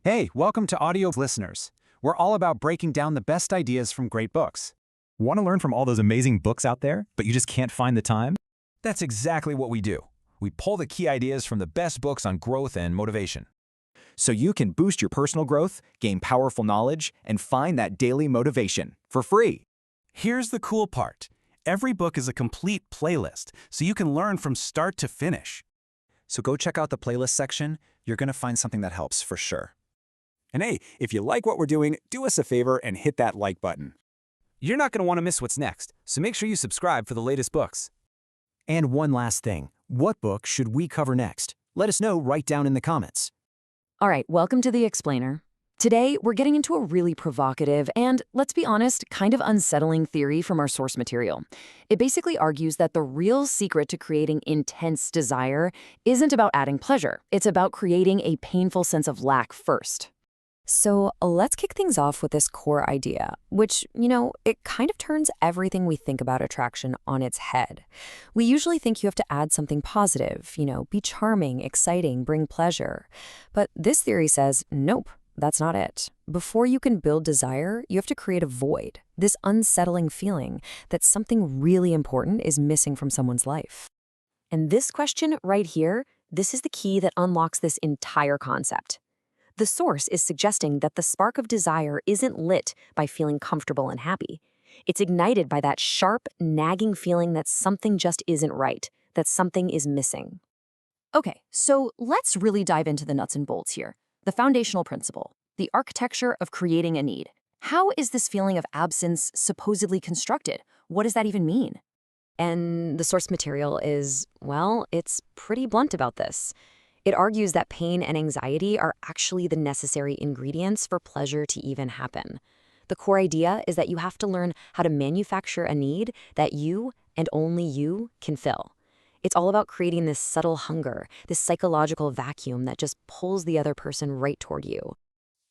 Hey, welcome to Audio Listeners. We're all about breaking down the best ideas from great books. Want to learn from all those amazing books out there, but you just can't find the time? That's exactly what we do. We pull the key ideas from the best books on growth and motivation. So you can boost your personal growth, gain powerful knowledge, and find that daily motivation for free. Here's the cool part. Every book is a complete playlist, so you can learn from start to finish. So go check out the playlist section. You're going to find something that helps for sure. And hey, if you like what we're doing, do us a favor and hit that like button. You're not going to want to miss what's next, so make sure you subscribe for the latest books. And one last thing, what book should we cover next? Let us know right down in the comments. All right, welcome to The Explainer. Today, we're getting into a really provocative and, let's be honest, kind of unsettling theory from our source material. It basically argues that the real secret to creating intense desire isn't about adding pleasure. It's about creating a painful sense of lack first. So let's kick things off with this core idea, which, it kind of turns everything we think about attraction on its head. We usually think you have to add something positive, be charming, exciting, bring pleasure. But this theory says, nope, that's not it. Before you can build desire, you have to create a void, this unsettling feeling that something really important is missing from someone's life. And this question right here, this is the key that unlocks this entire concept. The source is suggesting that the spark of desire isn't lit by feeling comfortable and happy. It's ignited by that sharp, nagging feeling that something just isn't right, that something is missing. Okay, so let's really dive into the nuts and bolts here. The foundational principle, the architecture of creating a need. How is this feeling of absence supposedly constructed? What does that even mean? And the source material is, well, it's pretty blunt about this. It argues that pain and anxiety are actually the necessary ingredients for pleasure to even happen. The core idea is that you have to learn how to manufacture a need that you, and only you, can fill. It's all about creating this subtle hunger, this psychological vacuum that just pulls the other person right toward you.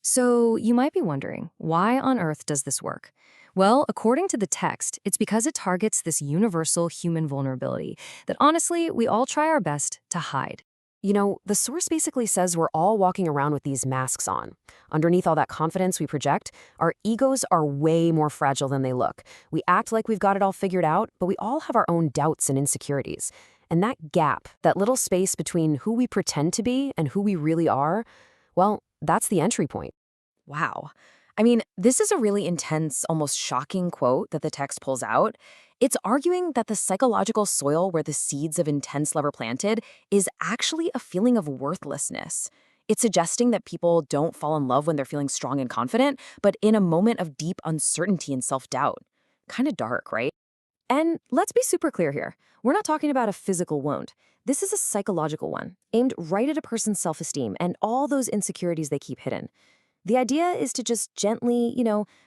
So you might be wondering, why on earth does this work? Well, according to the text, it's because it targets this universal human vulnerability that honestly, we all try our best to hide. The source basically says we're all walking around with these masks on. Underneath all that confidence we project, our egos are way more fragile than they look. We act like we've got it all figured out, but we all have our own doubts and insecurities. And that gap, that little space between who we pretend to be and who we really are, well, that's the entry point. Wow. This is a really intense, almost shocking quote that the text pulls out. It's arguing that the psychological soil where the seeds of intense love are planted is actually a feeling of worthlessness. It's suggesting that people don't fall in love when they're feeling strong and confident, but in a moment of deep uncertainty and self-doubt. Kind of dark, right? And let's be super clear here. We're not talking about a physical wound. This is a psychological one, aimed right at a person's self-esteem and all those insecurities they keep hidden. The idea is to just gently,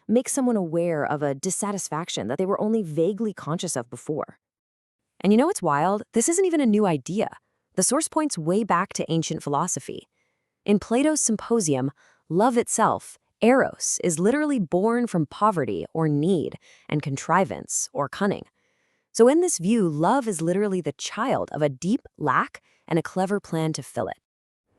make someone aware of a dissatisfaction that they were only vaguely conscious of before. And what's wild? This isn't even a new idea. The source points way back to ancient philosophy. In Plato's Symposium, love itself, eros, is literally born from poverty or need and contrivance or cunning. So in this view, love is literally the child of a deep lack and a clever plan to fill it.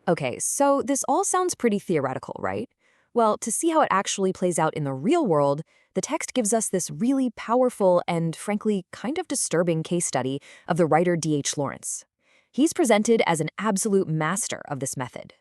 Okay, so this all sounds pretty theoretical, right? Well, to see how it actually plays out in the real world, the text gives us this really powerful and, frankly, kind of disturbing case study of the writer D.H. Lawrence. He's presented as an absolute master of this method.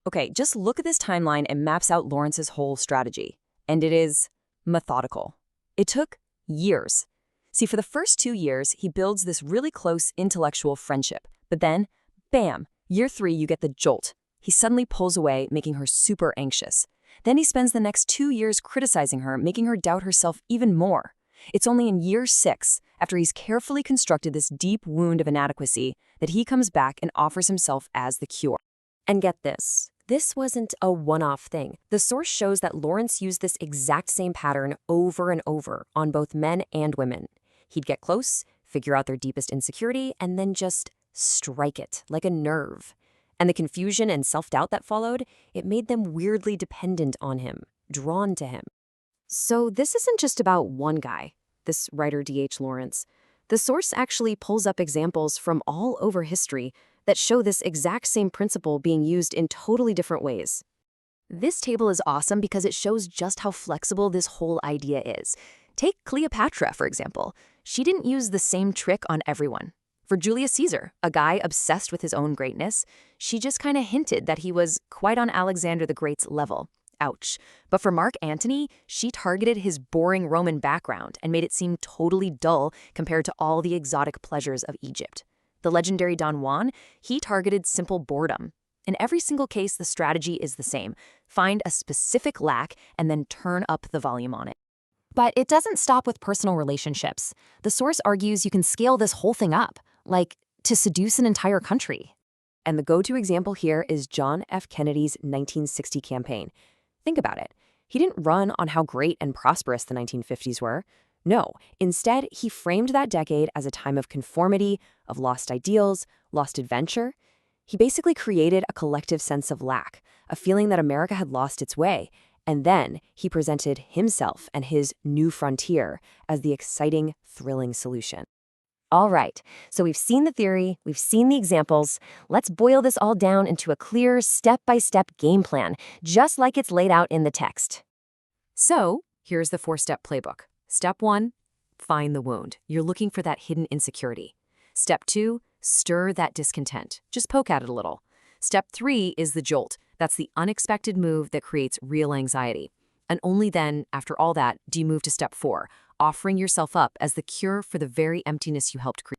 Okay, just look at this timeline and maps out Lawrence's whole strategy. And it is methodical. It took years. See, for the first 2 years, he builds this really close intellectual friendship. But then, bam, year 3, you get the jolt. He suddenly pulls away, making her super anxious. Then he spends the next 2 years criticizing her, making her doubt herself even more. It's only in year 6, after he's carefully constructed this deep wound of inadequacy, that he comes back and offers himself as the cure. And get this. This wasn't a one-off thing. The source shows that Lawrence used this exact same pattern over and over on both men and women. He'd get close, figure out their deepest insecurity, and then just strike it like a nerve. And the confusion and self-doubt that followed, it made them weirdly dependent on him, drawn to him. So this isn't just about one guy, this writer D.H. Lawrence. The source actually pulls up examples from all over history that show this exact same principle being used in totally different ways. This table is awesome because it shows just how flexible this whole idea is. Take Cleopatra, for example. She didn't use the same trick on everyone. For Julius Caesar, a guy obsessed with his own greatness, she just kind of hinted that he was quite on Alexander the Great's level. Ouch. But for Mark Antony, she targeted his boring Roman background and made it seem totally dull compared to all the exotic pleasures of Egypt. The legendary Don Juan, he targeted simple boredom. In every single case, the strategy is the same. Find a specific lack and then turn up the volume on it. But it doesn't stop with personal relationships. The source argues you can scale this whole thing up, like to seduce an entire country. And the go-to example here is John F. Kennedy's 1960 campaign. Think about it. He didn't run on how great and prosperous the 1950s were. No, instead, he framed that decade as a time of conformity, of lost ideals, lost adventure. He basically created a collective sense of lack, a feeling that America had lost its way, and then he presented himself and his new frontier as the exciting, thrilling solution. All right, so we've seen the theory, we've seen the examples. Let's boil this all down into a clear, step-by-step game plan, just like it's laid out in the text. So, here's the 4-step playbook. Step 1, find the wound. You're looking for that hidden insecurity. Step 2, stir that discontent. Just poke at it a little. Step 3 is the jolt. That's the unexpected move that creates real anxiety. And only then, after all that, do you move to step 4, offering yourself up as the cure for the very emptiness you helped create.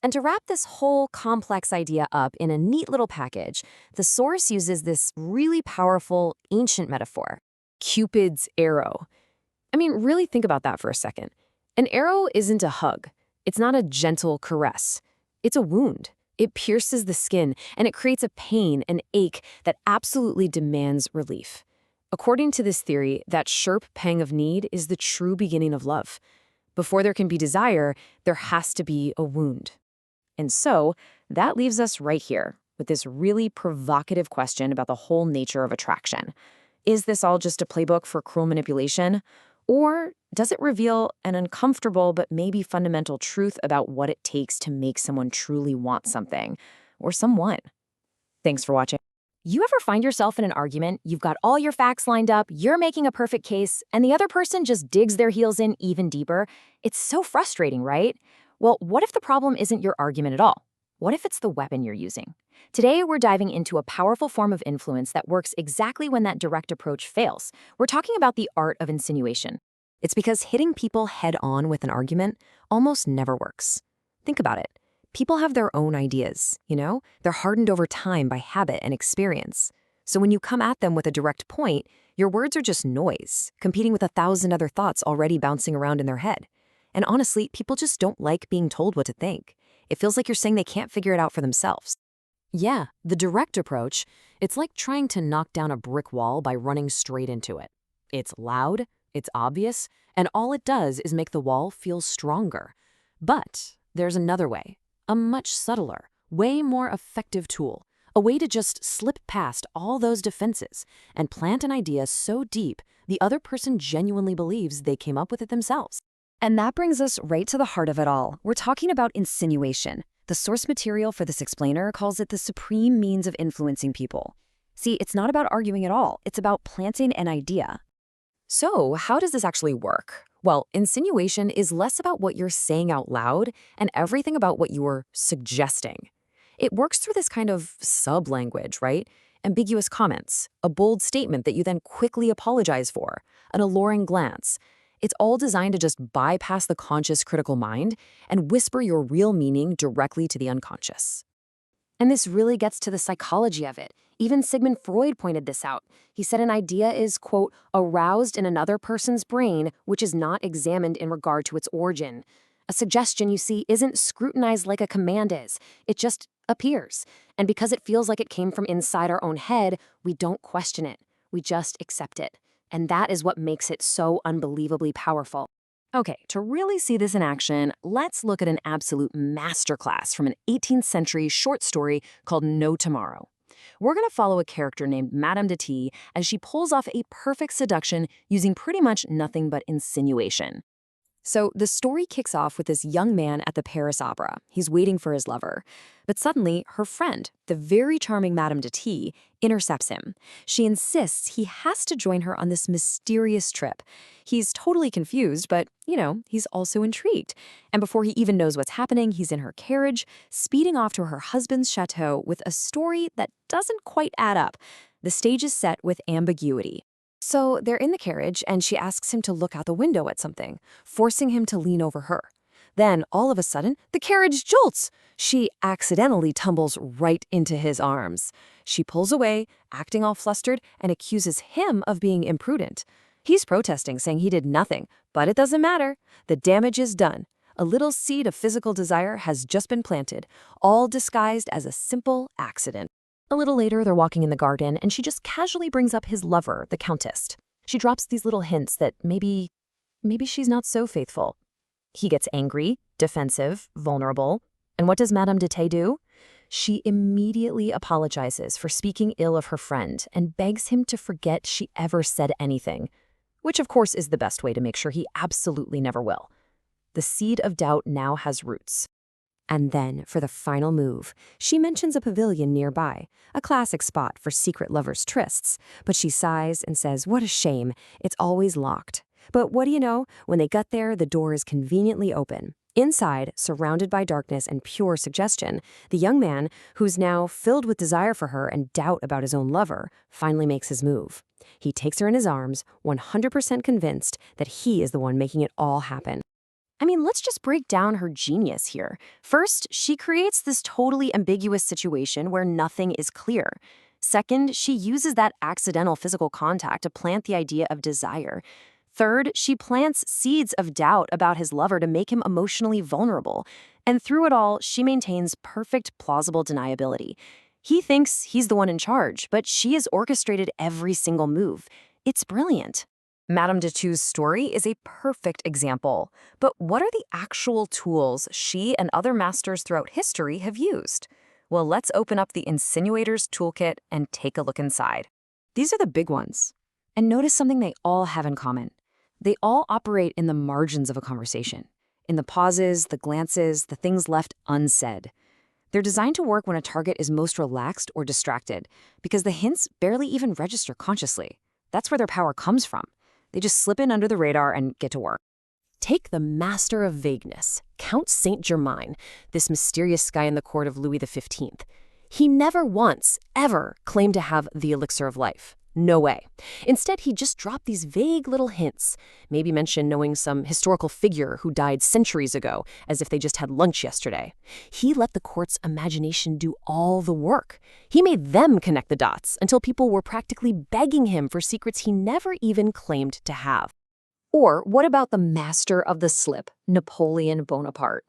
And to wrap this whole complex idea up in a neat little package, the source uses this really powerful, ancient metaphor, Cupid's arrow. I mean, really think about that for a second. An arrow isn't a hug. It's not a gentle caress. It's a wound. It pierces the skin, and it creates a pain, an ache that absolutely demands relief. According to this theory, that sharp pang of need is the true beginning of love. Before there can be desire, there has to be a wound. And so, that leaves us right here with this really provocative question about the whole nature of attraction. Is this all just a playbook for cruel manipulation? Or does it reveal an uncomfortable but maybe fundamental truth about what it takes to make someone truly want something, or someone? Thanks for watching. You ever find yourself in an argument, you've got all your facts lined up, you're making a perfect case, and the other person just digs their heels in even deeper? It's so frustrating, right? Well, what if the problem isn't your argument at all? What if it's the weapon you're using? Today, we're diving into a powerful form of influence that works exactly when that direct approach fails. We're talking about the art of insinuation. It's because hitting people head-on with an argument almost never works. Think about it. People have their own ideas, you know? They're hardened over time by habit and experience. So when you come at them with a direct point, your words are just noise, competing with 1,000 other thoughts already bouncing around in their head. And honestly, people just don't like being told what to think. It feels like you're saying they can't figure it out for themselves. Yeah, the direct approach, it's like trying to knock down a brick wall by running straight into it. It's loud, it's obvious, and all it does is make the wall feel stronger. But there's another way, a much subtler, way more effective tool, a way to just slip past all those defenses and plant an idea so deep the other person genuinely believes they came up with it themselves. And that brings us right to the heart of it all. We're talking about insinuation. The source material for this explainer calls it the supreme means of influencing people. See, it's not about arguing at all. It's about planting an idea. So, how does this actually work? Well, insinuation is less about what you're saying out loud and everything about what you're suggesting. It works through this kind of sub-language, right? Ambiguous comments, a bold statement that you then quickly apologize for, an alluring glance. It's all designed to just bypass the conscious critical mind and whisper your real meaning directly to the unconscious. And this really gets to the psychology of it. Even Sigmund Freud pointed this out. He said an idea is, quote, aroused in another person's brain, which is not examined in regard to its origin. A suggestion, you see, isn't scrutinized like a command is. It just appears. And because it feels like it came from inside our own head, we don't question it. We just accept it. And that is what makes it so unbelievably powerful. Okay, to really see this in action, let's look at an absolute masterclass from an 18th century short story called No Tomorrow. We're going to follow a character named Madame de T as she pulls off a perfect seduction using pretty much nothing but insinuation. So the story kicks off with this young man at the Paris Opera. He's waiting for his lover. But suddenly, her friend, the very charming Madame de T, intercepts him. She insists he has to join her on this mysterious trip. He's totally confused, but, he's also intrigued. And before he even knows what's happening, he's in her carriage, speeding off to her husband's chateau with a story that doesn't quite add up. The stage is set with ambiguity. So they're in the carriage, and she asks him to look out the window at something, forcing him to lean over her. Then, all of a sudden, the carriage jolts. She accidentally tumbles right into his arms. She pulls away, acting all flustered, and accuses him of being imprudent. He's protesting, saying he did nothing, but it doesn't matter. The damage is done. A little seed of physical desire has just been planted, all disguised as a simple accident. A little later, they're walking in the garden, and she just casually brings up his lover, the Countess. She drops these little hints that maybe she's not so faithful. He gets angry, defensive, vulnerable. And what does Madame de T do? She immediately apologizes for speaking ill of her friend and begs him to forget she ever said anything, which of course is the best way to make sure he absolutely never will. The seed of doubt now has roots. And then, for the final move, she mentions a pavilion nearby, a classic spot for secret lovers' trysts, but she sighs and says, what a shame, it's always locked. But what do you know? When they got there, the door is conveniently open. Inside, surrounded by darkness and pure suggestion, the young man, who's now filled with desire for her and doubt about his own lover, finally makes his move. He takes her in his arms, 100% convinced that he is the one making it all happen. Let's just break down her genius here. First, she creates this totally ambiguous situation where nothing is clear. Second, she uses that accidental physical contact to plant the idea of desire. Third, she plants seeds of doubt about his lover to make him emotionally vulnerable. And through it all, she maintains perfect, plausible deniability. He thinks he's the one in charge, but she has orchestrated every single move. It's brilliant. Madame de T's story is a perfect example. But what are the actual tools she and other masters throughout history have used? Well, let's open up the Insinuator's Toolkit and take a look inside. These are the big ones. And notice something they all have in common. They all operate in the margins of a conversation, in the pauses, the glances, the things left unsaid. They're designed to work when a target is most relaxed or distracted, because the hints barely even register consciously. That's where their power comes from. They just slip in under the radar and get to work. Take the master of vagueness, Count Saint-Germain, this mysterious guy in the court of Louis XV. He never once, ever claimed to have the elixir of life. No way. Instead, he just dropped these vague little hints, maybe mention knowing some historical figure who died centuries ago, as if they just had lunch yesterday. He let the court's imagination do all the work. He made them connect the dots until people were practically begging him for secrets he never even claimed to have. Or what about the master of the slip, Napoleon Bonaparte?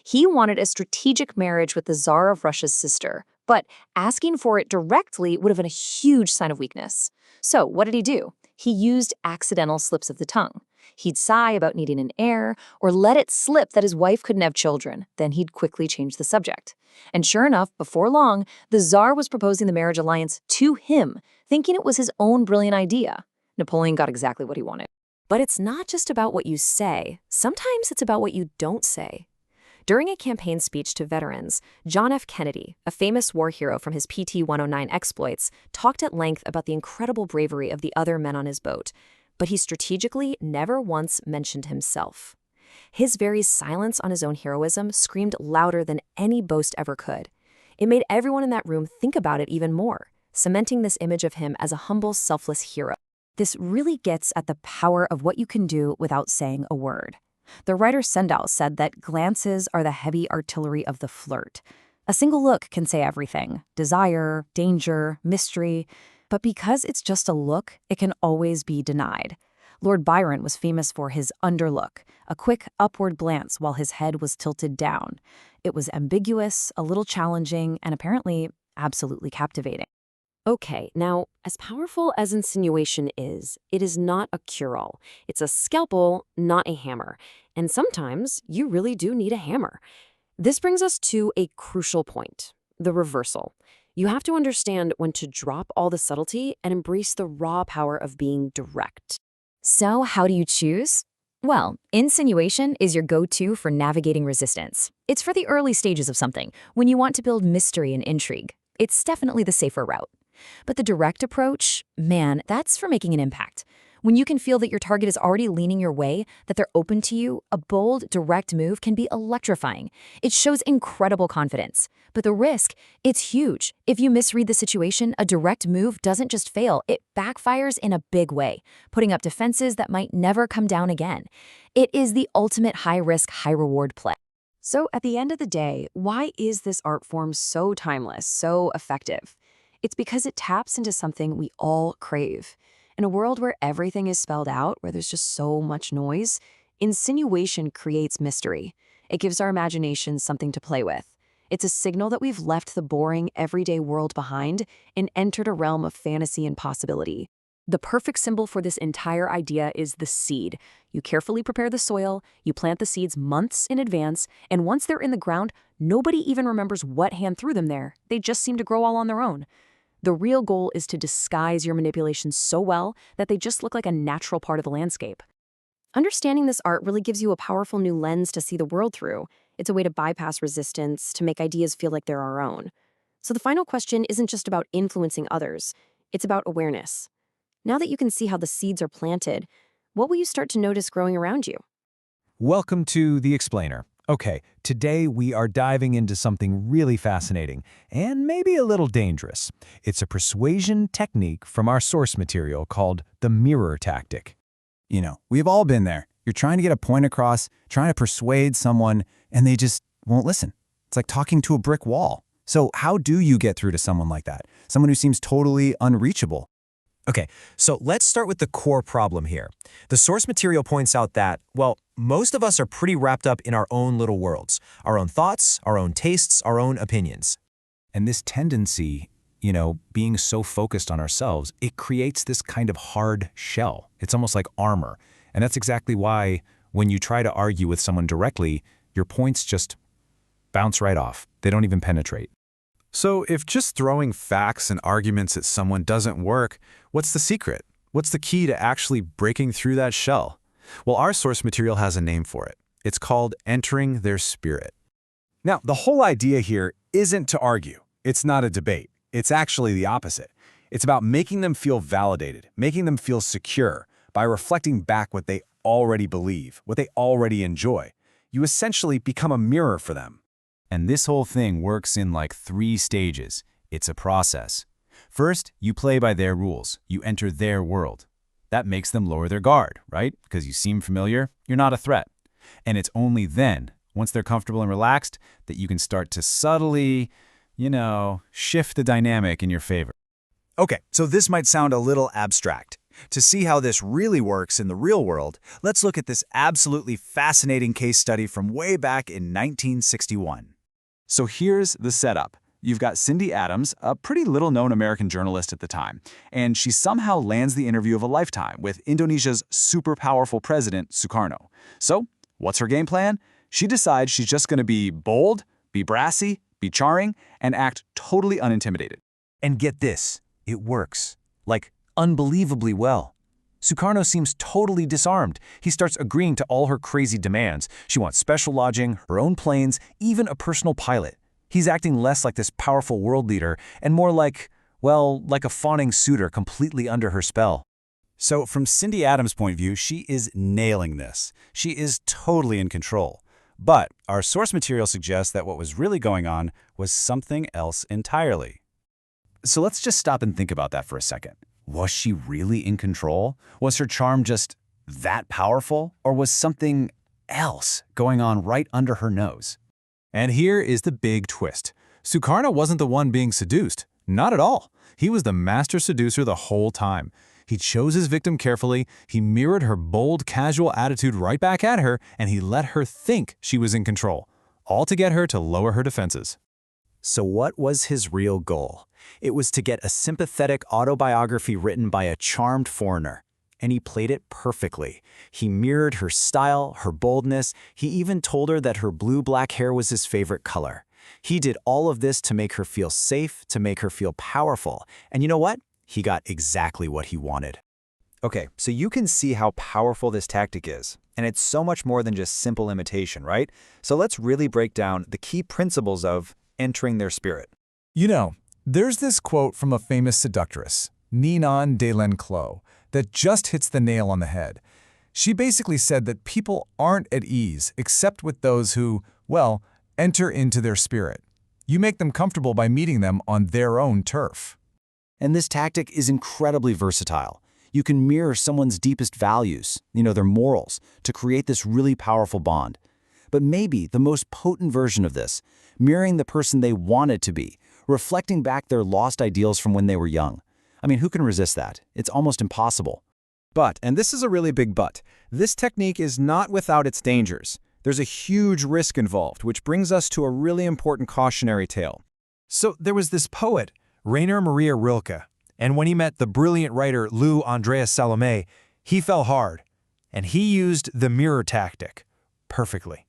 He wanted a strategic marriage with the Tsar of Russia's sister, but asking for it directly would have been a huge sign of weakness. So what did he do? He used accidental slips of the tongue. He'd sigh about needing an heir, or let it slip that his wife couldn't have children. Then he'd quickly change the subject. And sure enough, before long, the Tsar was proposing the marriage alliance to him, thinking it was his own brilliant idea. Napoleon got exactly what he wanted. But it's not just about what you say. Sometimes it's about what you don't say. During a campaign speech to veterans, John F. Kennedy, a famous war hero from his PT-109 exploits, talked at length about the incredible bravery of the other men on his boat, but he strategically never once mentioned himself. His very silence on his own heroism screamed louder than any boast ever could. It made everyone in that room think about it even more, cementing this image of him as a humble, selfless hero. This really gets at the power of what you can do without saying a word. The writer Sendal said that glances are the heavy artillery of the flirt. A single look can say everything: desire, danger, mystery. But because it's just a look, it can always be denied. Lord Byron was famous for his underlook, a quick upward glance while his head was tilted down. It was ambiguous, a little challenging, and apparently absolutely captivating. Okay, now, as powerful as insinuation is, it is not a cure-all. It's a scalpel, not a hammer. And sometimes you really do need a hammer. This brings us to a crucial point, the reversal. You have to understand when to drop all the subtlety and embrace the raw power of being direct. So how do you choose? Well, insinuation is your go-to for navigating resistance. It's for the early stages of something, when you want to build mystery and intrigue. It's definitely the safer route. But the direct approach, man, that's for making an impact. When you can feel that your target is already leaning your way, that they're open to you, a bold, direct move can be electrifying. It shows incredible confidence. But the risk, it's huge. If you misread the situation, a direct move doesn't just fail, it backfires in a big way, putting up defenses that might never come down again. It is the ultimate high-risk, high-reward play. So at the end of the day, why is this art form so timeless, so effective? It's because it taps into something we all crave. In a world where everything is spelled out, where there's just so much noise, insinuation creates mystery. It gives our imaginations something to play with. It's a signal that we've left the boring, everyday world behind and entered a realm of fantasy and possibility. The perfect symbol for this entire idea is the seed. You carefully prepare the soil, you plant the seeds months in advance, and once they're in the ground, nobody even remembers what hand threw them there. They just seem to grow all on their own. The real goal is to disguise your manipulations so well that they just look like a natural part of the landscape. Understanding this art really gives you a powerful new lens to see the world through. It's a way to bypass resistance, to make ideas feel like they're our own. So the final question isn't just about influencing others, it's about awareness. Now that you can see how the seeds are planted, what will you start to notice growing around you? Welcome to The Explainer. Okay, today we are diving into something really fascinating and maybe a little dangerous. It's a persuasion technique from our source material called the mirror tactic. You know, we've all been there. You're trying to get a point across, trying to persuade someone, and they just won't listen. It's like talking to a brick wall. So how do you get through to someone like that? Someone who seems totally unreachable? Okay, so let's start with the core problem here. The source material points out that, well, most of us are pretty wrapped up in our own little worlds, our own thoughts, our own tastes, our own opinions. And this tendency, being so focused on ourselves, it creates this kind of hard shell. It's almost like armor. And that's exactly why when you try to argue with someone directly, your points just bounce right off. They don't even penetrate. So if just throwing facts and arguments at someone doesn't work, what's the secret? What's the key to actually breaking through that shell? Well, our source material has a name for it. It's called entering their spirit. Now, the whole idea here isn't to argue. It's not a debate. It's actually the opposite. It's about making them feel validated, making them feel secure by reflecting back what they already believe, what they already enjoy. You essentially become a mirror for them. And this whole thing works in like 3 stages. It's a process. First, you play by their rules. You enter their world. That makes them lower their guard, right? Because you seem familiar, you're not a threat. And it's only then, once they're comfortable and relaxed, that you can start to subtly, shift the dynamic in your favor. Okay, so this might sound a little abstract. To see how this really works in the real world, let's look at this absolutely fascinating case study from way back in 1961. So here's the setup. You've got Cindy Adams, a pretty little-known American journalist at the time, and she somehow lands the interview of a lifetime with Indonesia's super powerful president, Sukarno. So, what's her game plan? She decides she's just going to be bold, be brassy, be charming, and act totally unintimidated. And get this, it works. Like, unbelievably well. Sukarno seems totally disarmed. He starts agreeing to all her crazy demands. She wants special lodging, her own planes, even a personal pilot. He's acting less like this powerful world leader and more like a fawning suitor completely under her spell. So from Cindy Adams' point of view, she is nailing this. She is totally in control. But our source material suggests that what was really going on was something else entirely. So let's just stop and think about that for a second. Was she really in control? Was her charm just that powerful? Or was something else going on right under her nose? And here is the big twist. Sukarno wasn't the one being seduced. Not at all. He was the master seducer the whole time. He chose his victim carefully, he mirrored her bold, casual attitude right back at her, and he let her think she was in control, all to get her to lower her defenses. So what was his real goal? It was to get a sympathetic autobiography written by a charmed foreigner. And he played it perfectly. He mirrored her style, her boldness. He even told her that her blue-black hair was his favorite color. He did all of this to make her feel safe, to make her feel powerful. And you know what? He got exactly what he wanted. Okay, so you can see how powerful this tactic is, and it's so much more than just simple imitation, right? So let's really break down the key principles of entering their spirit. You know, there's this quote from a famous seductress, Ninon de l'Enclos, that just hits the nail on the head. She basically said that people aren't at ease except with those who, well, enter into their spirit. You make them comfortable by meeting them on their own turf. And this tactic is incredibly versatile. You can mirror someone's deepest values, their morals, to create this really powerful bond. But maybe the most potent version of this, mirroring the person they wanted to be, reflecting back their lost ideals from when they were young. I mean, who can resist that? It's almost impossible. But, and this is a really big but, this technique is not without its dangers. There's a huge risk involved, which brings us to a really important cautionary tale. So there was this poet, Rainer Maria Rilke, and when he met the brilliant writer Lou Andreas Salome, he fell hard, and he used the mirror tactic perfectly.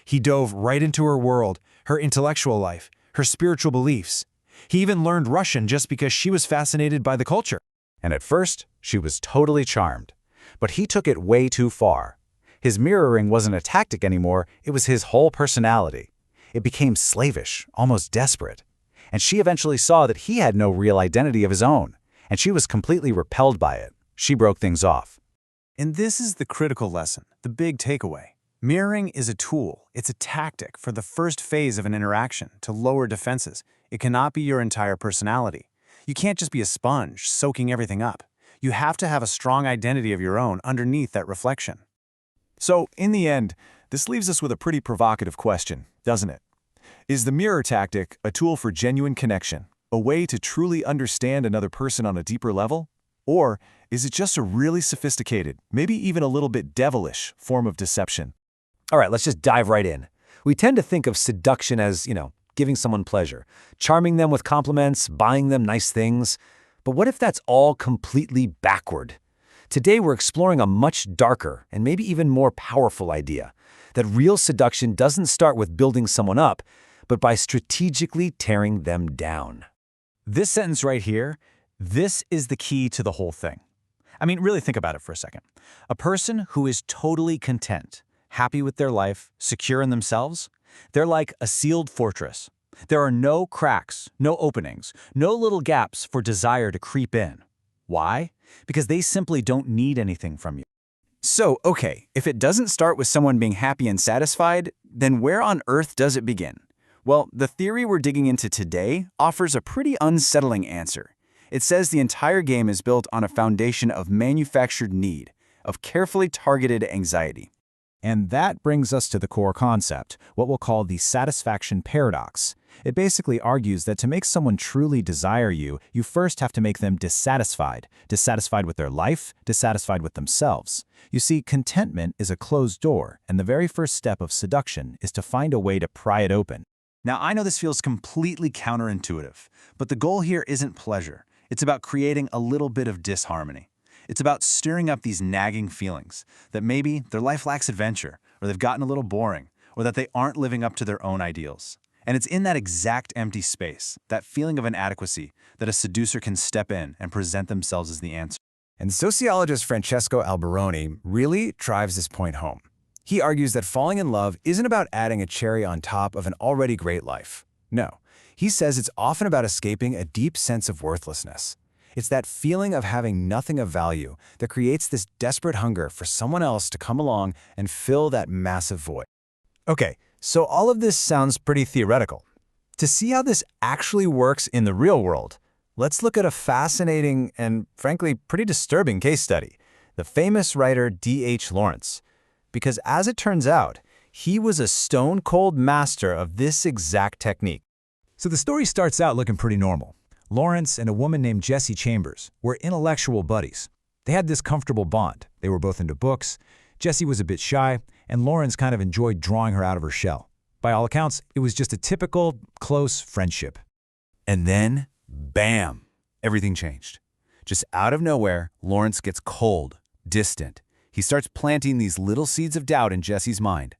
He dove right into her world, her intellectual life, her spiritual beliefs. He even learned Russian just because she was fascinated by the culture. And at first, she was totally charmed. But he took it way too far. His mirroring wasn't a tactic anymore, it was his whole personality. It became slavish, almost desperate. And she eventually saw that he had no real identity of his own, and she was completely repelled by it. She broke things off. And this is the critical lesson, the big takeaway. Mirroring is a tool. It's a tactic for the first phase of an interaction to lower defenses. It cannot be your entire personality. You can't just be a sponge, soaking everything up. You have to have a strong identity of your own underneath that reflection. So, in the end, this leaves us with a pretty provocative question, doesn't it? Is the mirror tactic a tool for genuine connection, a way to truly understand another person on a deeper level? Or is it just a really sophisticated, maybe even a little bit devilish form of deception? All right, let's just dive right in. We tend to think of seduction as, giving someone pleasure, charming them with compliments, buying them nice things. But what if that's all completely backward? Today we're exploring a much darker and maybe even more powerful idea, that real seduction doesn't start with building someone up, but by strategically tearing them down. This sentence right here, this is the key to the whole thing. I mean, really think about it for a second. A person who is totally content, happy with their life, secure in themselves, they're like a sealed fortress. There are no cracks, no openings, no little gaps for desire to creep in. Why? Because they simply don't need anything from you. So, okay, if it doesn't start with someone being happy and satisfied, then where on earth does it begin? Well, the theory we're digging into today offers a pretty unsettling answer. It says the entire game is built on a foundation of manufactured need, of carefully targeted anxiety. And that brings us to the core concept, what we'll call the satisfaction paradox. It basically argues that to make someone truly desire you, you first have to make them dissatisfied. Dissatisfied with their life, dissatisfied with themselves. You see, contentment is a closed door, and the very first step of seduction is to find a way to pry it open. Now, I know this feels completely counterintuitive, but the goal here isn't pleasure. It's about creating a little bit of disharmony. It's about stirring up these nagging feelings that maybe their life lacks adventure, or they've gotten a little boring, or that they aren't living up to their own ideals. And it's in that exact empty space, that feeling of inadequacy, that a seducer can step in and present themselves as the answer. And sociologist Francesco Alberoni really drives this point home. He argues that falling in love isn't about adding a cherry on top of an already great life. No, he says it's often about escaping a deep sense of worthlessness. It's that feeling of having nothing of value that creates this desperate hunger for someone else to come along and fill that massive void. Okay, so all of this sounds pretty theoretical. To see how this actually works in the real world, let's look at a fascinating and, frankly, pretty disturbing case study, the famous writer D.H. Lawrence. Because as it turns out, he was a stone-cold master of this exact technique. So the story starts out looking pretty normal. Lawrence and a woman named Jessie Chambers were intellectual buddies. They had this comfortable bond. They were both into books. Jessie was a bit shy, and Lawrence kind of enjoyed drawing her out of her shell. By all accounts, it was just a typical, close friendship. And then, bam, everything changed. Just out of nowhere, Lawrence gets cold, distant. He starts planting these little seeds of doubt in Jessie's mind.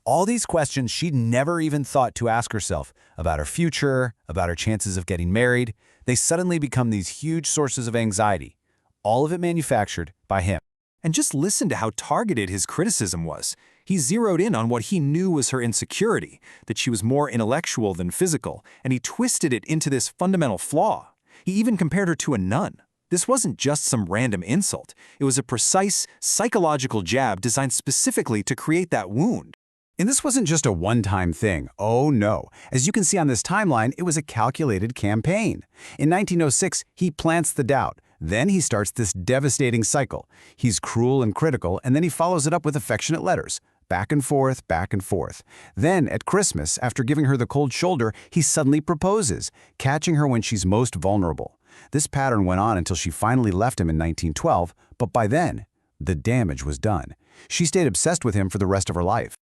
All these questions she'd never even thought to ask herself about her future, about her chances of getting married, they suddenly become these huge sources of anxiety, all of it manufactured by him. And just listen to how targeted his criticism was. He zeroed in on what he knew was her insecurity, that she was more intellectual than physical, and he twisted it into this fundamental flaw. He even compared her to a nun. This wasn't just some random insult. It was a precise, psychological jab designed specifically to create that wound. And this wasn't just a one-time thing. Oh no. As you can see on this timeline, it was a calculated campaign. In 1906, he plants the doubt. Then he starts this devastating cycle. He's cruel and critical, and then he follows it up with affectionate letters. Back and forth, back and forth. Then, at Christmas, after giving her the cold shoulder, he suddenly proposes, catching her when she's most vulnerable. This pattern went on until she finally left him in 1912, but by then, the damage was done. She stayed obsessed with him for the rest of her life.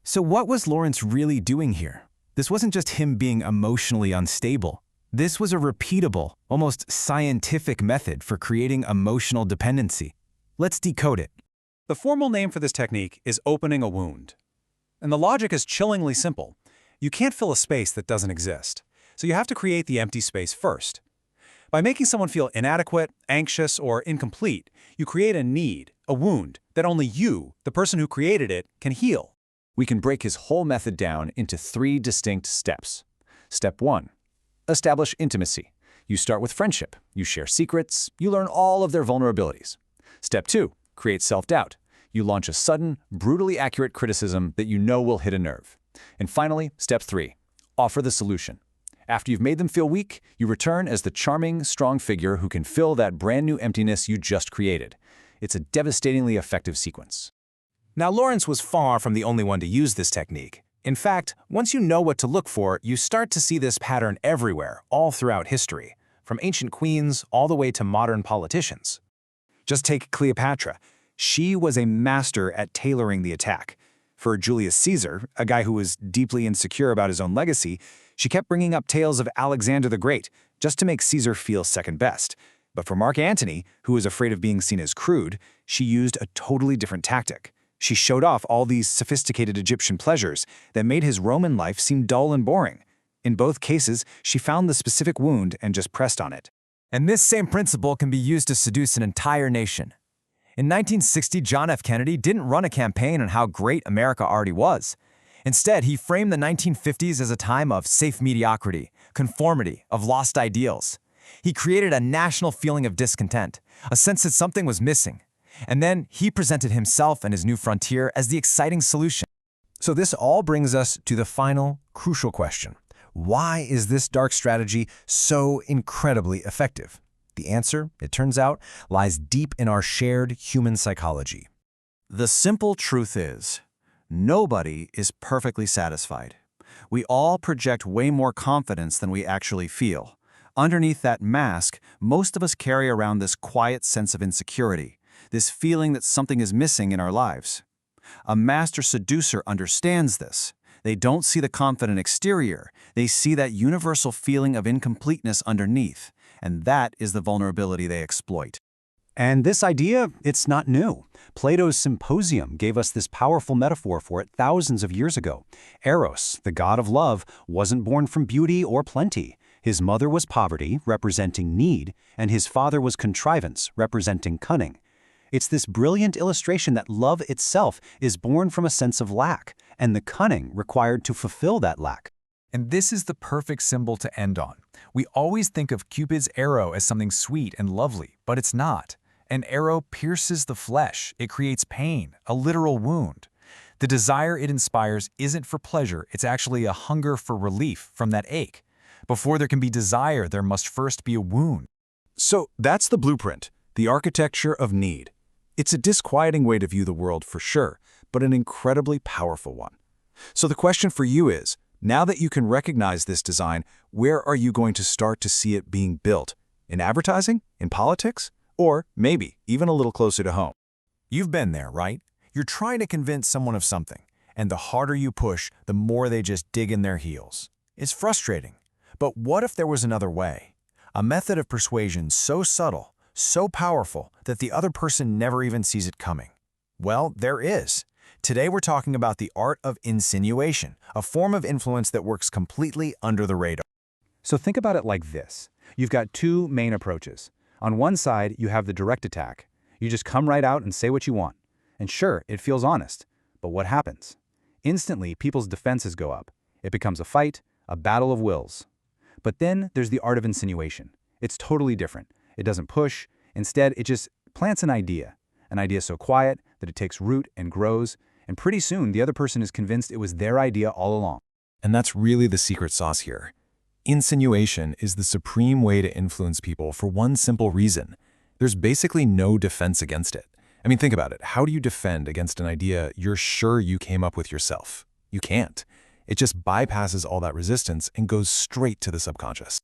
So what was Lawrence really doing here? This wasn't just him being emotionally unstable. This was a repeatable, almost scientific method for creating emotional dependency. Let's decode it. The formal name for this technique is opening a wound. And the logic is chillingly simple. You can't fill a space that doesn't exist, so you have to create the empty space first. By making someone feel inadequate, anxious, or incomplete, you create a need, a wound, that only you, the person who created it, can heal. We can break his whole method down into 3 distinct steps. Step 1. Establish intimacy. You start with friendship. You share secrets. You learn all of their vulnerabilities. Step 2. Create self-doubt. You launch a sudden, brutally accurate criticism that you know will hit a nerve. And finally, step 3. Offer the solution. After you've made them feel weak, you return as the charming, strong figure who can fill that brand new emptiness you just created. It's a devastatingly effective sequence. Now, Lawrence was far from the only one to use this technique. In fact, once you know what to look for, you start to see this pattern everywhere, all throughout history, from ancient queens all the way to modern politicians. Just take Cleopatra. She was a master at tailoring the attack. For Julius Caesar, a guy who was deeply insecure about his own legacy, she kept bringing up tales of Alexander the Great, just to make Caesar feel second best. But for Mark Antony, who was afraid of being seen as crude, she used a totally different tactic. She showed off all these sophisticated Egyptian pleasures that made his Roman life seem dull and boring. In both cases, she found the specific wound and just pressed on it. And this same principle can be used to seduce an entire nation. In 1960, John F. Kennedy didn't run a campaign on how great America already was. Instead, he framed the 1950s as a time of safe mediocrity, conformity, of lost ideals. He created a national feeling of discontent, a sense that something was missing. And then he presented himself and his new frontier as the exciting solution. So this all brings us to the final, crucial question. Why is this dark strategy so incredibly effective? The answer, it turns out, lies deep in our shared human psychology. The simple truth is, nobody is perfectly satisfied. We all project way more confidence than we actually feel. Underneath that mask, most of us carry around this quiet sense of insecurity, this feeling that something is missing in our lives. A master seducer understands this. They don't see the confident exterior. They see that universal feeling of incompleteness underneath, and that is the vulnerability they exploit. And this idea, it's not new. Plato's Symposium gave us this powerful metaphor for it thousands of years ago. Eros, the god of love, wasn't born from beauty or plenty. His mother was poverty, representing need, and his father was contrivance, representing cunning. It's this brilliant illustration that love itself is born from a sense of lack, and the cunning required to fulfill that lack. And this is the perfect symbol to end on. We always think of Cupid's arrow as something sweet and lovely, but it's not. An arrow pierces the flesh. It creates pain, a literal wound. The desire it inspires isn't for pleasure. It's actually a hunger for relief from that ache. Before there can be desire, there must first be a wound. So that's the blueprint, the architecture of need. It's a disquieting way to view the world for sure, but an incredibly powerful one. So the question for you is, now that you can recognize this design, where are you going to start to see it being built? In advertising? In politics? Or maybe even a little closer to home? You've been there, right? You're trying to convince someone of something, and the harder you push, the more they just dig in their heels. It's frustrating. But what if there was another way? A method of persuasion so subtle, so powerful, that the other person never even sees it coming. Well, there is. Today we're talking about the art of insinuation, a form of influence that works completely under the radar. So think about it like this. You've got two main approaches. On one side, you have the direct attack. You just come right out and say what you want. And sure, it feels honest. But what happens? Instantly, people's defenses go up. It becomes a fight, a battle of wills. But then there's the art of insinuation. It's totally different. It doesn't push. Instead, it just plants an idea so quiet that it takes root and grows, and pretty soon the other person is convinced it was their idea all along. And that's really the secret sauce here. Insinuation is the supreme way to influence people for one simple reason. There's basically no defense against it. I mean, think about it. How do you defend against an idea you're sure you came up with yourself? You can't. It just bypasses all that resistance and goes straight to the subconscious.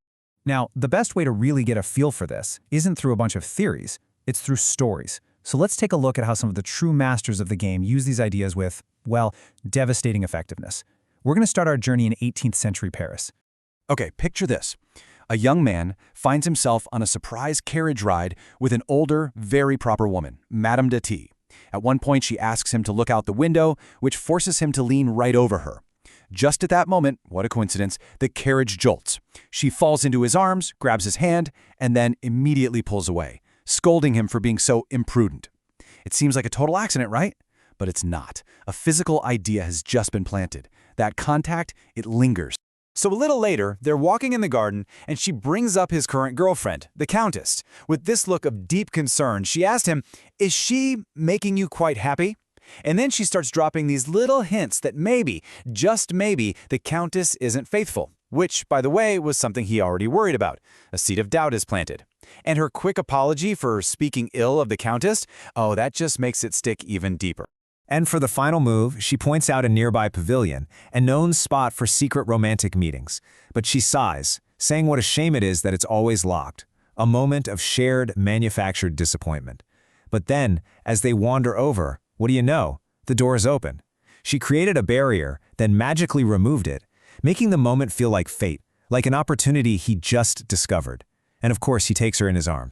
Now, the best way to really get a feel for this isn't through a bunch of theories, it's through stories. So let's take a look at how some of the true masters of the game use these ideas with, well, devastating effectiveness. We're going to start our journey in 18th century Paris. Okay, picture this. A young man finds himself on a surprise carriage ride with an older, very proper woman, Madame de T. At one point, she asks him to look out the window, which forces him to lean right over her. Just at that moment, what a coincidence, the carriage jolts. She falls into his arms, grabs his hand, and then immediately pulls away, scolding him for being so imprudent. It seems like a total accident, right? But it's not. A physical idea has just been planted. That contact, it lingers. So a little later, they're walking in the garden, and she brings up his current girlfriend, the Countess. With this look of deep concern, she asked him, "Is she making you quite happy?" And then she starts dropping these little hints that maybe, just maybe, the Countess isn't faithful, which, by the way, was something he already worried about. A seed of doubt is planted. And her quick apology for speaking ill of the Countess, oh, that just makes it stick even deeper. And for the final move, she points out a nearby pavilion, a known spot for secret romantic meetings. But she sighs, saying what a shame it is that it's always locked. A moment of shared, manufactured disappointment. But then, as they wander over, what do you know? The door is open. She created a barrier, then magically removed it, making the moment feel like fate, like an opportunity he just discovered. And of course, he takes her in his arms.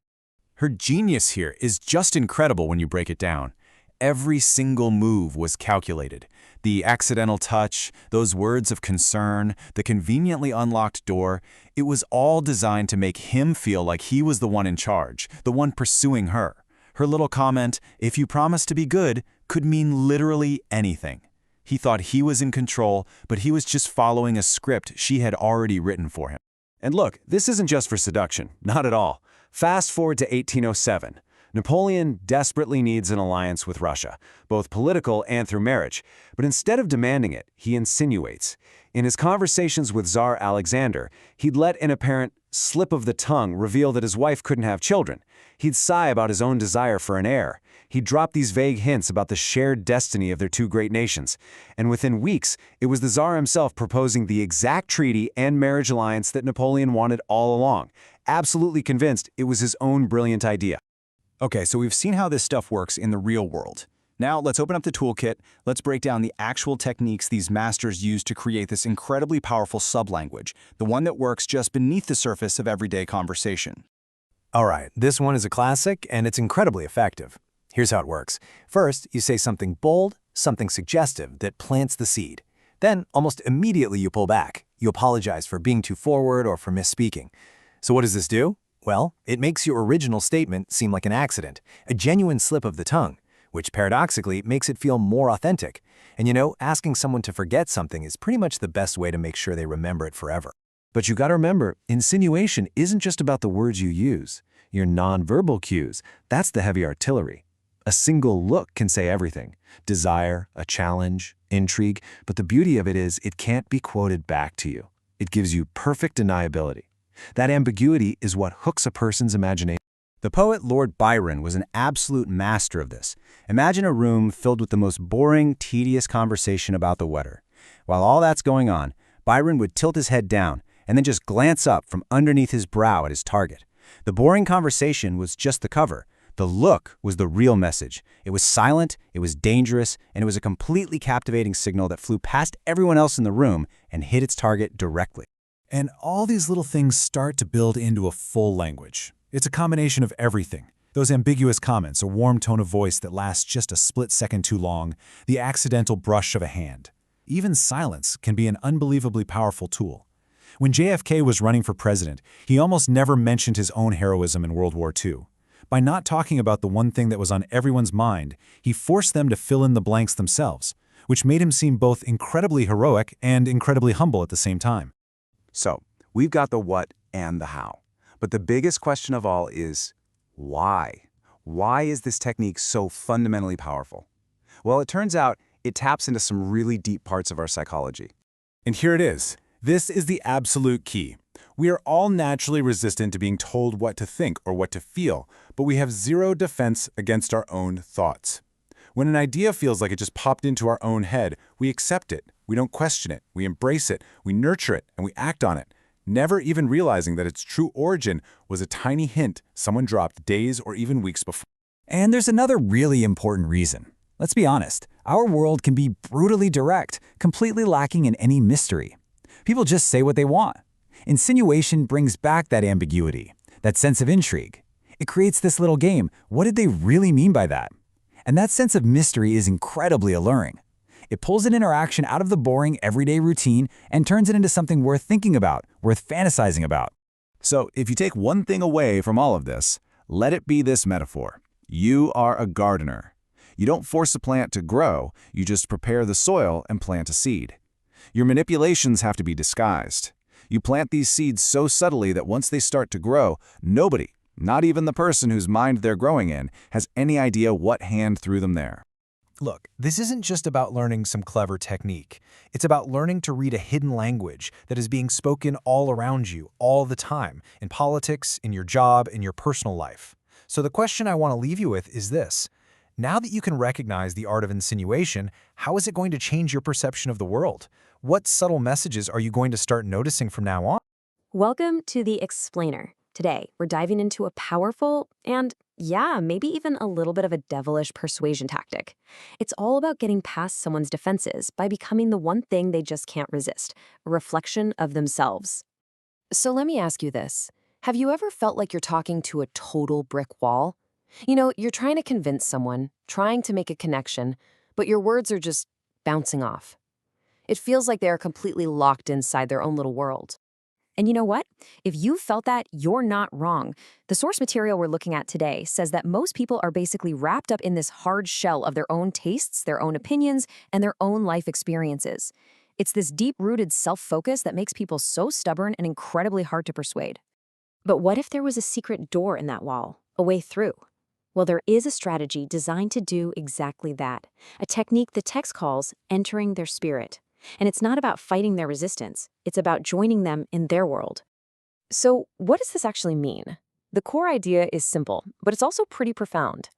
Her genius here is just incredible when you break it down. Every single move was calculated. The accidental touch, those words of concern, the conveniently unlocked door, it was all designed to make him feel like he was the one in charge, the one pursuing her. Her little comment, "If you promise to be good," could mean literally anything. He thought he was in control, but he was just following a script she had already written for him. And look, this isn't just for seduction, not at all. Fast forward to 1807. Napoleon desperately needs an alliance with Russia, both political and through marriage, but instead of demanding it, he insinuates. In his conversations with Tsar Alexander, he'd let an apparent slip of the tongue reveal that his wife couldn't have children. He'd sigh about his own desire for an heir. He'd drop these vague hints about the shared destiny of their two great nations. And within weeks, it was the Tsar himself proposing the exact treaty and marriage alliance that Napoleon wanted all along, absolutely convinced it was his own brilliant idea. Okay, so we've seen how this stuff works in the real world. Now let's open up the toolkit, let's break down the actual techniques these masters use to create this incredibly powerful sublanguage, the one that works just beneath the surface of everyday conversation. All right, this one is a classic, and it's incredibly effective. Here's how it works. First, you say something bold, something suggestive that plants the seed. Then, almost immediately you pull back. You apologize for being too forward or for misspeaking. So what does this do? Well, it makes your original statement seem like an accident, a genuine slip of the tongue, which paradoxically makes it feel more authentic. And you know, asking someone to forget something is pretty much the best way to make sure they remember it forever. But you gotta remember, insinuation isn't just about the words you use. Your nonverbal cues, that's the heavy artillery. A single look can say everything. Desire, a challenge, intrigue, but the beauty of it is it can't be quoted back to you. It gives you perfect deniability. That ambiguity is what hooks a person's imagination. The poet Lord Byron was an absolute master of this. Imagine a room filled with the most boring, tedious conversation about the weather. While all that's going on, Byron would tilt his head down and then just glance up from underneath his brow at his target. The boring conversation was just the cover. The look was the real message. It was silent, it was dangerous, and it was a completely captivating signal that flew past everyone else in the room and hit its target directly. And all these little things start to build into a full language. It's a combination of everything. Those ambiguous comments, a warm tone of voice that lasts just a split second too long, the accidental brush of a hand. Even silence can be an unbelievably powerful tool. When JFK was running for president, he almost never mentioned his own heroism in World War II. By not talking about the one thing that was on everyone's mind, he forced them to fill in the blanks themselves, which made him seem both incredibly heroic and incredibly humble at the same time. So, we've got the what and the how. But the biggest question of all is, why? Why is this technique so fundamentally powerful? Well, it turns out it taps into some really deep parts of our psychology. And here it is. This is the absolute key. We are all naturally resistant to being told what to think or what to feel, but we have zero defense against our own thoughts. When an idea feels like it just popped into our own head, we accept it. We don't question it. We embrace it. We nurture it, and we act on it, never even realizing that its true origin was a tiny hint someone dropped days or even weeks before. And there's another really important reason. Let's be honest, our world can be brutally direct, completely lacking in any mystery. People just say what they want. Insinuation brings back that ambiguity, that sense of intrigue. It creates this little game. What did they really mean by that? And that sense of mystery is incredibly alluring. It pulls an interaction out of the boring, everyday routine and turns it into something worth thinking about, worth fantasizing about. So, if you take one thing away from all of this, let it be this metaphor. You are a gardener. You don't force a plant to grow, you just prepare the soil and plant a seed. Your manipulations have to be disguised. You plant these seeds so subtly that once they start to grow, nobody, not even the person whose mind they're growing in, has any idea what hand threw them there. Look, this isn't just about learning some clever technique. It's about learning to read a hidden language that is being spoken all around you, all the time, in politics, in your job, in your personal life. So the question I want to leave you with is this. Now that you can recognize the art of insinuation, how is it going to change your perception of the world? What subtle messages are you going to start noticing from now on? Welcome to The Explainer. Today, we're diving into a powerful and, yeah, maybe even a little bit of a devilish persuasion tactic. It's all about getting past someone's defenses by becoming the one thing they just can't resist, a reflection of themselves. So let me ask you this. Have you ever felt like you're talking to a total brick wall? You know, you're trying to convince someone, trying to make a connection, but your words are just bouncing off. It feels like they are completely locked inside their own little world. And you know what? If you felt that, you're not wrong. The source material we're looking at today says that most people are basically wrapped up in this hard shell of their own tastes, their own opinions, and their own life experiences. It's this deep-rooted self-focus that makes people so stubborn and incredibly hard to persuade. But what if there was a secret door in that wall, a way through? Well, there is a strategy designed to do exactly that, a technique the text calls entering their spirit. And it's not about fighting their resistance, it's about joining them in their world. So what does this actually mean? The core idea is simple, but it's also pretty profound.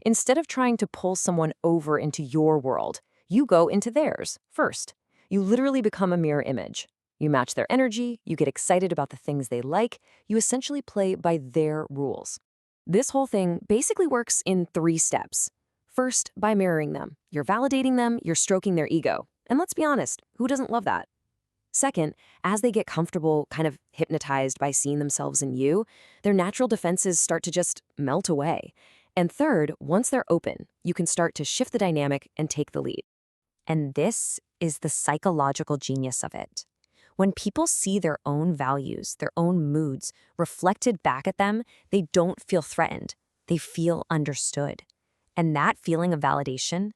Instead of trying to pull someone over into your world, you go into theirs first. You literally become a mirror image. You match their energy, you get excited about the things they like, you essentially play by their rules. This whole thing basically works in 3 steps. First, by mirroring them. You're validating them, you're stroking their ego. And let's be honest, who doesn't love that? Second, as they get comfortable, kind of hypnotized by seeing themselves in you, their natural defenses start to just melt away. And third, once they're open, you can start to shift the dynamic and take the lead. And this is the psychological genius of it. When people see their own values, their own moods reflected back at them, they don't feel threatened. They feel understood. And that feeling of validation,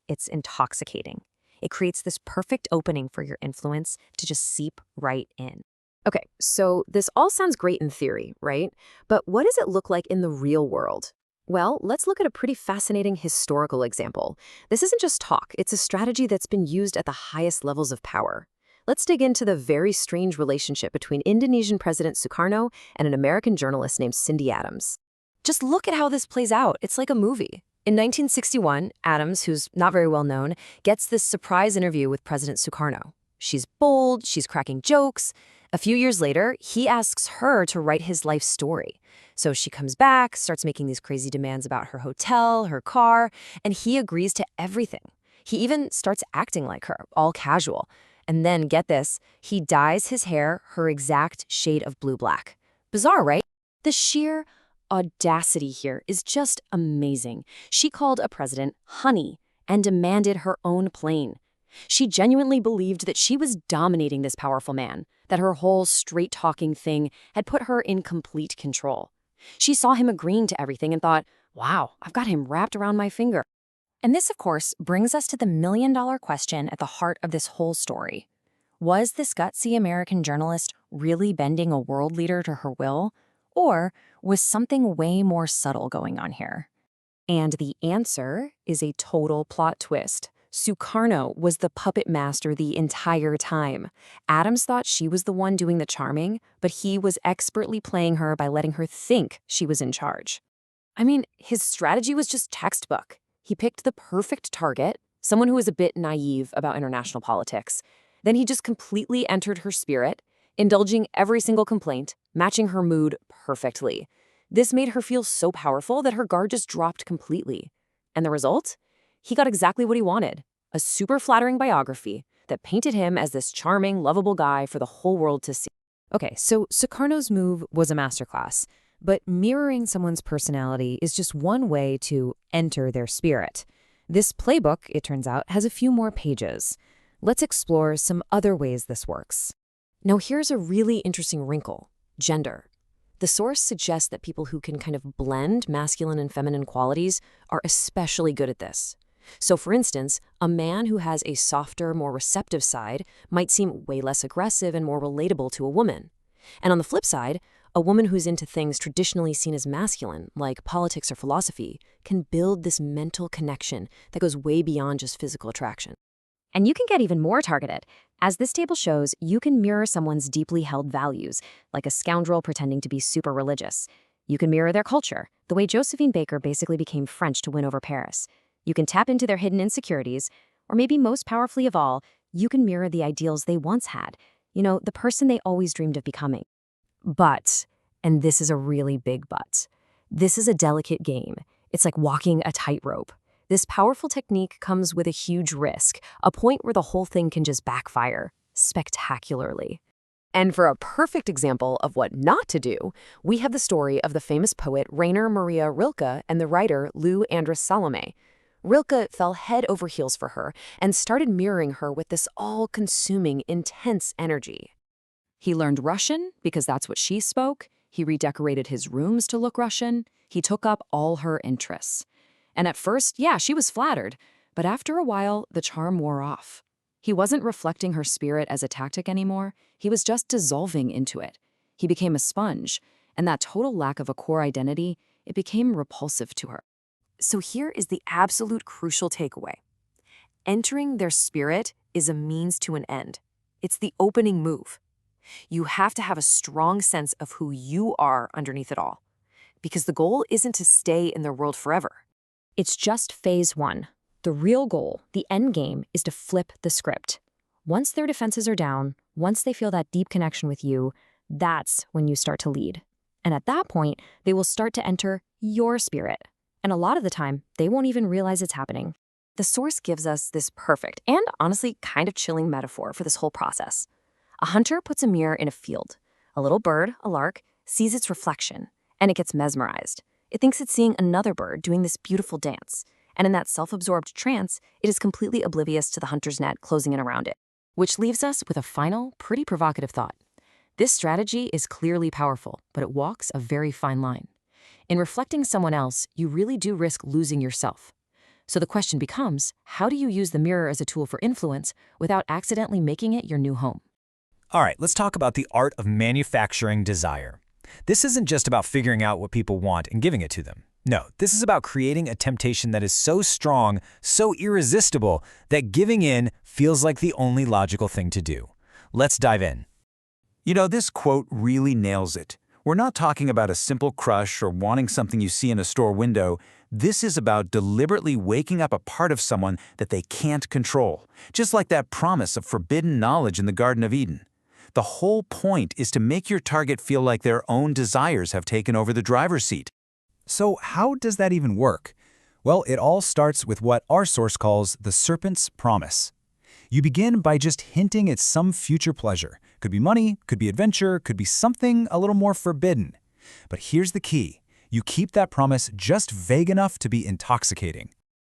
it's intoxicating. It creates this perfect opening for your influence to just seep right in. Okay, so this all sounds great in theory, right? But what does it look like in the real world? Well, let's look at a pretty fascinating historical example. This isn't just talk, it's a strategy that's been used at the highest levels of power. Let's dig into the very strange relationship between Indonesian President Sukarno and an American journalist named Cindy Adams. Just look at how this plays out. It's like a movie. In 1961, Adams, who's not very well known, gets this surprise interview with President Sukarno. She's bold, she's cracking jokes. A few years later, he asks her to write his life story. So she comes back, starts making these crazy demands about her hotel, her car, and he agrees to everything. He even starts acting like her, all casual. And then, get this, he dyes his hair her exact shade of blue-black. Bizarre, right? The sheer audacity here is just amazing. She called a president honey and demanded her own plane. She genuinely believed that she was dominating this powerful man, that her whole straight-talking thing had put her in complete control. She saw him agreeing to everything and thought, wow, I've got him wrapped around my finger. And this, of course, brings us to the million-dollar question at the heart of this whole story. Was this gutsy American journalist really bending a world leader to her will? Or was something way more subtle going on here? And the answer is a total plot twist. Sukarno was the puppet master the entire time. Adams thought she was the one doing the charming, but he was expertly playing her by letting her think she was in charge. I mean, his strategy was just textbook. He picked the perfect target, someone who was a bit naive about international politics. Then he just completely entered her spirit, indulging every single complaint, matching her mood perfectly. This made her feel so powerful that her guard just dropped completely. And the result? He got exactly what he wanted, a super flattering biography that painted him as this charming, lovable guy for the whole world to see. Okay, so Sukarno's move was a masterclass, but mirroring someone's personality is just one way to enter their spirit. This playbook, it turns out, has a few more pages. Let's explore some other ways this works. Now here's a really interesting wrinkle: gender. The source suggests that people who can kind of blend masculine and feminine qualities are especially good at this. So for instance, a man who has a softer, more receptive side might seem way less aggressive and more relatable to a woman. And on the flip side, a woman who's into things traditionally seen as masculine, like politics or philosophy, can build this mental connection that goes way beyond just physical attraction. And you can get even more targeted. As this table shows, you can mirror someone's deeply held values, like a scoundrel pretending to be super religious. You can mirror their culture, the way Josephine Baker basically became French to win over Paris. You can tap into their hidden insecurities, or maybe most powerfully of all, you can mirror the ideals they once had. You know, the person they always dreamed of becoming. But, and this is a really big but, this is a delicate game. It's like walking a tightrope. This powerful technique comes with a huge risk, a point where the whole thing can just backfire spectacularly. And for a perfect example of what not to do, we have the story of the famous poet Rainer Maria Rilke and the writer Lou Andrus Salome. Rilke fell head over heels for her and started mirroring her with this all-consuming, intense energy. He learned Russian because that's what she spoke. He redecorated his rooms to look Russian. He took up all her interests. And at first, yeah, she was flattered, but after a while, the charm wore off. He wasn't reflecting her spirit as a tactic anymore. He was just dissolving into it. He became a sponge, and that total lack of a core identity, it became repulsive to her. So here is the absolute crucial takeaway. Entering their spirit is a means to an end. It's the opening move. You have to have a strong sense of who you are underneath it all, because the goal isn't to stay in their world forever. It's just phase one. The real goal, the end game, is to flip the script. Once their defenses are down, once they feel that deep connection with you, that's when you start to lead. And at that point, they will start to enter your spirit. And a lot of the time, they won't even realize it's happening. The source gives us this perfect and honestly kind of chilling metaphor for this whole process. A hunter puts a mirror in a field. A little bird, a lark, sees its reflection, and it gets mesmerized. It thinks it's seeing another bird doing this beautiful dance, and in that self-absorbed trance, it is completely oblivious to the hunter's net closing in around it. Which leaves us with a final, pretty provocative thought. This strategy is clearly powerful, but it walks a very fine line. In reflecting someone else, you really do risk losing yourself. So the question becomes, how do you use the mirror as a tool for influence without accidentally making it your new home? All right, let's talk about the art of manufacturing desire. This isn't just about figuring out what people want and giving it to them. No, this is about creating a temptation that is so strong, so irresistible, that giving in feels like the only logical thing to do. Let's dive in. You know, this quote really nails it. We're not talking about a simple crush or wanting something you see in a store window. This is about deliberately waking up a part of someone that they can't control, just like that promise of forbidden knowledge in the Garden of Eden. The whole point is to make your target feel like their own desires have taken over the driver's seat. So how does that even work? Well, it all starts with what our source calls the serpent's promise. You begin by just hinting at some future pleasure. Could be money, could be adventure, could be something a little more forbidden. But here's the key. You keep that promise just vague enough to be intoxicating.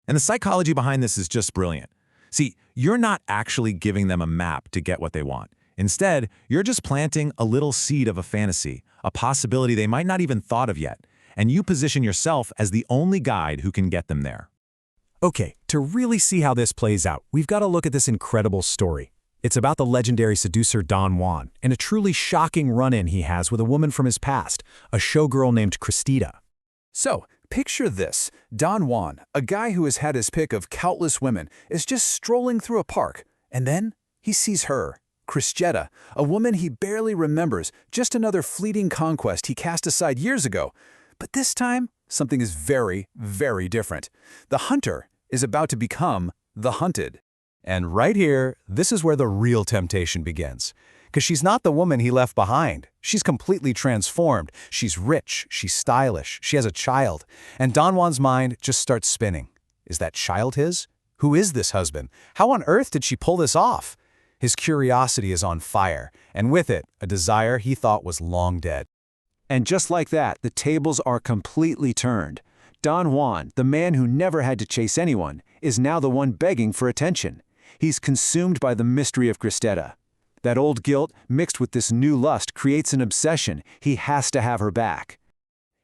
And the psychology behind this is just brilliant. See, you're not actually giving them a map to get what they want. Instead, you're just planting a little seed of a fantasy, a possibility they might not even thought of yet, and you position yourself as the only guide who can get them there. Okay, to really see how this plays out, we've got to look at this incredible story. It's about the legendary seducer Don Juan and a truly shocking run-in he has with a woman from his past, a showgirl named Cristita. So, picture this. Don Juan, a guy who has had his pick of countless women, is just strolling through a park, and then he sees her, Cristita, a woman he barely remembers, just another fleeting conquest he cast aside years ago. But this time, something is very, very different. The hunter is about to become the hunted. And right here, this is where the real temptation begins. Because she's not the woman he left behind. She's completely transformed. She's rich, she's stylish, she has a child. And Don Juan's mind just starts spinning. Is that child his? Who is this husband? How on earth did she pull this off? His curiosity is on fire, and with it, a desire he thought was long dead. And just like that, the tables are completely turned. Don Juan, the man who never had to chase anyone, is now the one begging for attention. He's consumed by the mystery of Cristita. That old guilt, mixed with this new lust, creates an obsession. He has to have her back.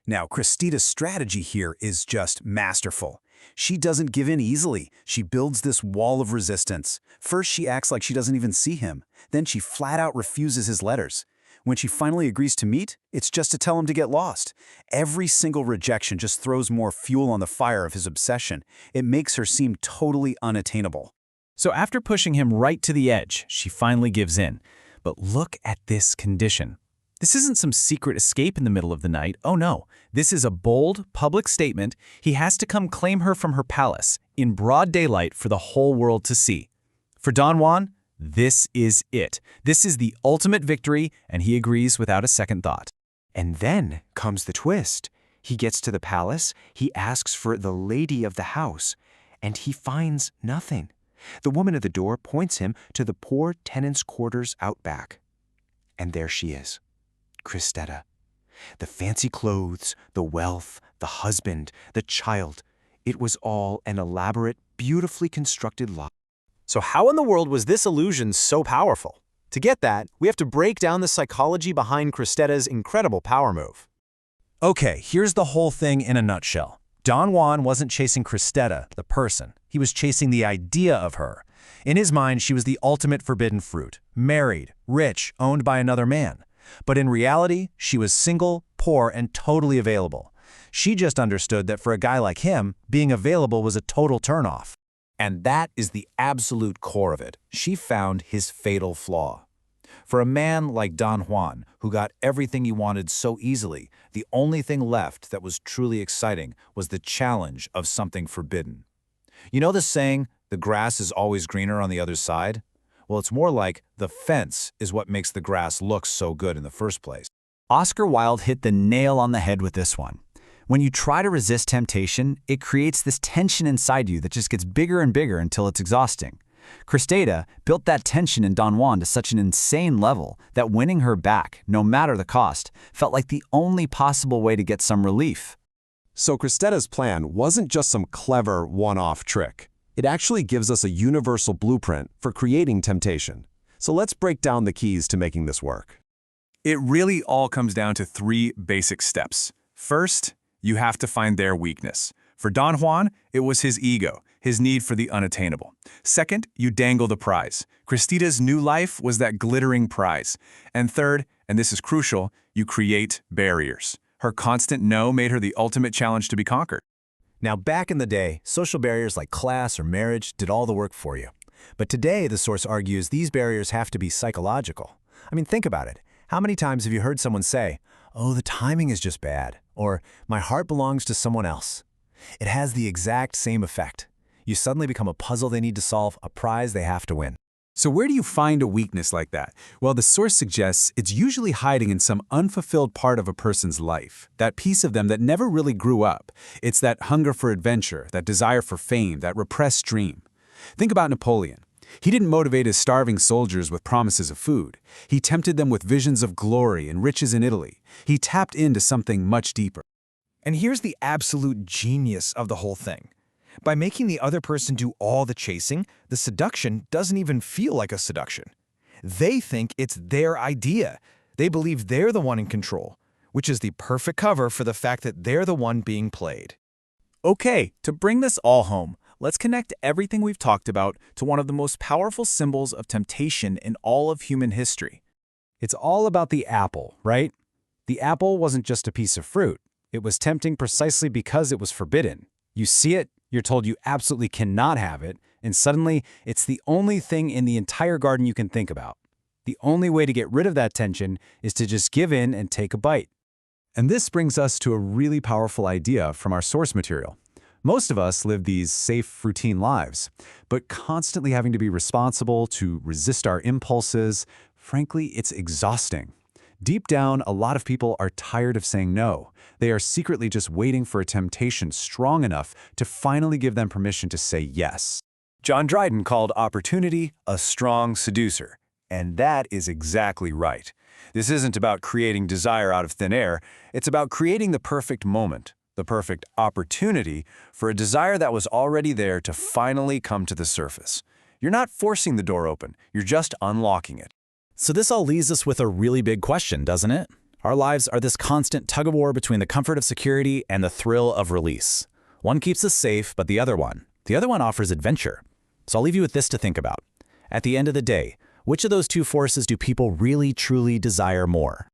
Now, Cristita's strategy here is just masterful. She doesn't give in easily. She builds this wall of resistance. First, she acts like she doesn't even see him. Then she flat out refuses his letters. When she finally agrees to meet, it's just to tell him to get lost. Every single rejection just throws more fuel on the fire of his obsession. It makes her seem totally unattainable. So after pushing him right to the edge, she finally gives in. But look at this condition. This isn't some secret escape in the middle of the night. Oh no, this is a bold, public statement. He has to come claim her from her palace, in broad daylight for the whole world to see. For Don Juan, this is it. This is the ultimate victory, and he agrees without a second thought. And then comes the twist. He gets to the palace, he asks for the lady of the house, and he finds nothing. The woman at the door points him to the poor tenants' quarters out back. And there she is, Cristita. The fancy clothes, the wealth, the husband, the child. It was all an elaborate, beautifully constructed lie. So how in the world was this illusion so powerful? To get that, we have to break down the psychology behind Cristita's incredible power move. Okay, here's the whole thing in a nutshell. Don Juan wasn't chasing Cristita, the person. He was chasing the idea of her. In his mind, she was the ultimate forbidden fruit, married, rich, owned by another man. But in reality, she was single, poor, and totally available. She just understood that for a guy like him, being available was a total turnoff. And that is the absolute core of it. She found his fatal flaw. For a man like Don Juan, who got everything he wanted so easily, the only thing left that was truly exciting was the challenge of something forbidden. You know the saying, the grass is always greener on the other side? Well, it's more like the fence is what makes the grass look so good in the first place. Oscar Wilde hit the nail on the head with this one. When you try to resist temptation, it creates this tension inside you that just gets bigger and bigger until it's exhausting. Cristita built that tension in Don Juan to such an insane level that winning her back, no matter the cost, felt like the only possible way to get some relief. So Cristita's plan wasn't just some clever one-off trick. It actually gives us a universal blueprint for creating temptation. So let's break down the keys to making this work. It really all comes down to 3 basic steps. First, you have to find their weakness. For Don Juan, it was his ego, his need for the unattainable. Second, you dangle the prize. Cristita's new life was that glittering prize. And third, and this is crucial, you create barriers. Her constant no made her the ultimate challenge to be conquered. Now, back in the day, social barriers like class or marriage did all the work for you. But today, the source argues these barriers have to be psychological. I mean, think about it. How many times have you heard someone say, "Oh, the timing is just bad," or "My heart belongs to someone else"? It has the exact same effect. You suddenly become a puzzle they need to solve, a prize they have to win. So where do you find a weakness like that? Well, the source suggests it's usually hiding in some unfulfilled part of a person's life, that piece of them that never really grew up. It's that hunger for adventure, that desire for fame, that repressed dream. Think about Napoleon. He didn't motivate his starving soldiers with promises of food. He tempted them with visions of glory and riches in Italy. He tapped into something much deeper. And here's the absolute genius of the whole thing. By making the other person do all the chasing, the seduction doesn't even feel like a seduction. They think it's their idea. They believe they're the one in control, which is the perfect cover for the fact that they're the one being played. Okay, to bring this all home, let's connect everything we've talked about to one of the most powerful symbols of temptation in all of human history. It's all about the apple, right? The apple wasn't just a piece of fruit. It was tempting precisely because it was forbidden. You see it, you're told you absolutely cannot have it, and suddenly it's the only thing in the entire garden you can think about. The only way to get rid of that tension is to just give in and take a bite. And this brings us to a really powerful idea from our source material. Most of us live these safe, routine lives, but constantly having to be responsible to resist our impulses, frankly, it's exhausting. Deep down, a lot of people are tired of saying no. They are secretly just waiting for a temptation strong enough to finally give them permission to say yes. John Dryden called opportunity a strong seducer, and that is exactly right. This isn't about creating desire out of thin air, it's about creating the perfect moment, the perfect opportunity for a desire that was already there to finally come to the surface. You're not forcing the door open, you're just unlocking it. So this all leaves us with a really big question, doesn't it? Our lives are this constant tug-of-war between the comfort of security and the thrill of release. One keeps us safe, but the other one offers adventure. So I'll leave you with this to think about. At the end of the day, which of those two forces do people really, truly desire more?